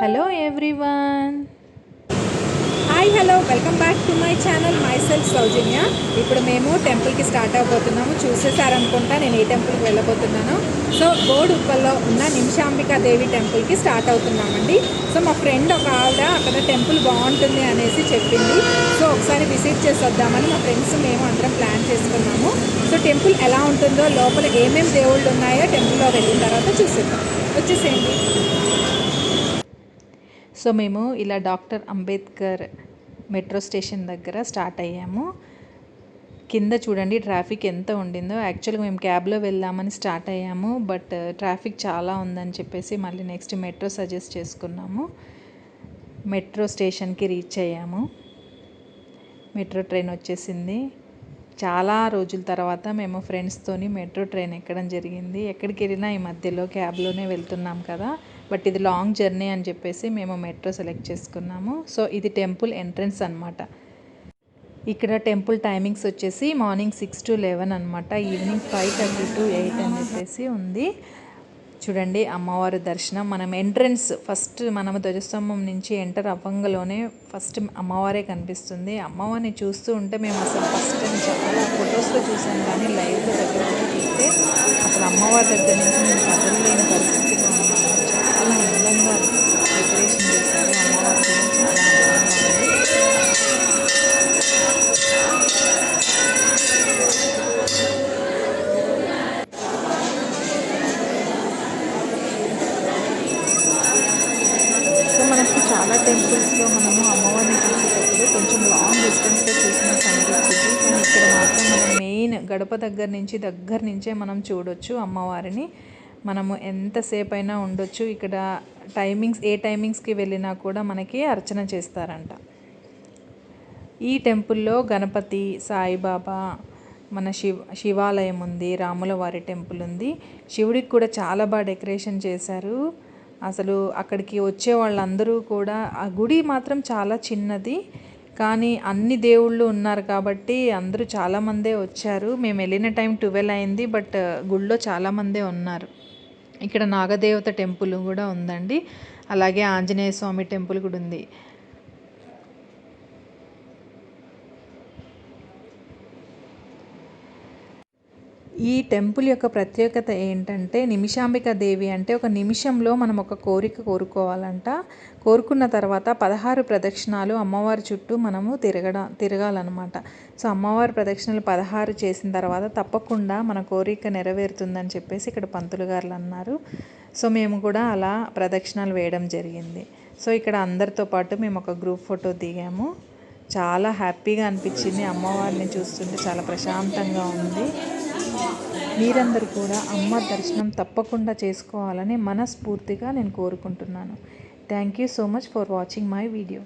Hello everyone. Hi hello welcome back to my channel myself Soujanya. ఇప్పుడు మేము టెంపుల్కి start అవబోతున్నాము. చూసేసారనుకుంటా నేను ఏ టెంపుల్కి వెళ్ళబోతున్నాను. సో బోడుప్పల్లో ఉన్న నిమిషాంబికా దేవి టెంపుల్కి స్టార్ట్ అవుతున్నామండి. సో మా ఫ్రెండ్ ఒక ఆవిడ అక్కడ టెంపుల్ బాగుంటుంది అనేసి చెప్పింది. సో ఒకసారి విజిట్ చేసి వద్దామని మా ఫ్రెండ్స్ మేము అందరం ప్లాన్ చేసుకున్నాము. సో టెంపుల్ ఎలా ఉంటుందో, లోపల ఏమేమి దేవుళ్ళు ఉన్నాయో టెంపుల్లో వెళ్ళిన తర్వాత చూసేద్దాం. వచ్చేసేయండి. సో మేము ఇలా డాక్టర్ అంబేద్కర్ మెట్రో స్టేషన్ దగ్గర స్టార్ట్ అయ్యాము. కింద చూడండి ట్రాఫిక్ ఎంత ఉండిందో. యాక్చువల్గా మేము క్యాబ్లో వెళ్దామని స్టార్ట్ అయ్యాము, బట్ ట్రాఫిక్ చాలా ఉందని చెప్పేసి మళ్ళీ నెక్స్ట్ మెట్రో సజెస్ట్ చేసుకున్నాము. మెట్రో స్టేషన్కి రీచ్ అయ్యాము. మెట్రో ట్రైన్ వచ్చేసింది. చాలా రోజుల తర్వాత మేము ఫ్రెండ్స్తోని మెట్రో ట్రైన్ ఎక్కడం జరిగింది. ఎక్కడికి వెళ్ళినా ఈ మధ్యలో క్యాబ్లోనే వెళ్తున్నాం కదా, బట్ ఇది లాంగ్ జర్నీ అని చెప్పేసి మేము మెట్రో సెలెక్ట్ చేసుకున్నాము. సో ఇది టెంపుల్ ఎంట్రన్స్ అనమాట. ఇక్కడ టెంపుల్ టైమింగ్స్ వచ్చేసి మార్నింగ్ 6 to 11 అనమాట. ఈవినింగ్ 5:30 to 8 అని చెప్పేసి ఉంది. చూడండి అమ్మవారి దర్శనం. మనం ఎంట్రన్స్ ఫస్ట్ మనము ధ్వజస్తంభం నుంచి ఎంటర్ అవ్వంగలోనే ఫస్ట్ అమ్మవారే కనిపిస్తుంది. అమ్మవారిని చూస్తూ ఉంటే మేము అసలు ఫస్ట్ టైం చాలా ఫొటోస్లో చూసాం, కానీ లైవ్లో దగ్గర చూస్తే అసలు అమ్మవారి దగ్గర నుంచి మేము కదలలేని పరిస్థితిలో ఉన్నాము. చాలా అందంగా డెకరేషన్ చేశారు. అమ్మవారి కూడా చాలా అందంగా ఉంది. మనకి చాలా టెంపుల్స్లో మనము అమ్మవారిని చూసేటప్పుడు కొంచెం లాంగ్ డిస్టెన్స్లో చూసినట్టు అనిపించింది, కానీ ఇక్కడ మాత్రం మనం మెయిన్ గడప దగ్గర నుంచే మనం చూడొచ్చు అమ్మవారిని. మనము ఎంతసేపు అయినా ఉండొచ్చు ఇక్కడ. ఏ టైమింగ్స్కి వెళ్ళినా కూడా మనకి అర్చన చేస్తారంట. ఈ టెంపుల్లో గణపతి, సాయిబాబా, మన శివాలయం ఉంది, రాముల వారి టెంపుల్ ఉంది. శివుడికి కూడా చాలా బాగా డెకరేషన్ చేశారు. అసలు అక్కడికి వచ్చే వాళ్ళందరూ కూడా, ఆ గుడి మాత్రం చాలా చిన్నది, కానీ అన్ని దేవుళ్ళు ఉన్నారు కాబట్టి అందరూ చాలామందే వచ్చారు. మేము వెళ్ళిన టైం 12 అయింది, బట్ గుడిలో చాలామందే ఉన్నారు. ఇక్కడ నాగదేవత టెంపుల్ కూడా ఉందండి, అలాగే ఆంజనేయ స్వామి టెంపుల్ కూడా ఉంది. ఈ టెంపుల్ యొక్క ప్రత్యేకత ఏంటంటే, నిమిషాంబికా దేవి అంటే ఒక నిమిషంలో మనం ఒక కోరిక కోరుకోవాలంట. కోరుకున్న తర్వాత 16 ప్రదక్షిణాలు అమ్మవారి చుట్టూ మనము తిరగాలన్నమాట. సో అమ్మవారి ప్రదక్షిణలు 16 చేసిన తర్వాత తప్పకుండా మన కోరిక నెరవేరుతుందని చెప్పేసి ఇక్కడ పంతులు గారు అన్నారు. సో మేము కూడా అలా ప్రదక్షిణాలు వేయడం జరిగింది. సో ఇక్కడ అందరితో పాటు మేము ఒక గ్రూప్ ఫోటో దిగాము. చాలా హ్యాపీగా అనిపించింది. అమ్మవారిని చూస్తుంటే చాలా ప్రశాంతంగా ఉంది. మీరందరూ కూడా అమ్మ దర్శనం తప్పకుండా చేసుకోవాలని మనస్ఫూర్తిగా నేను కోరుకుంటున్నాను. Thank you so much for watching my video.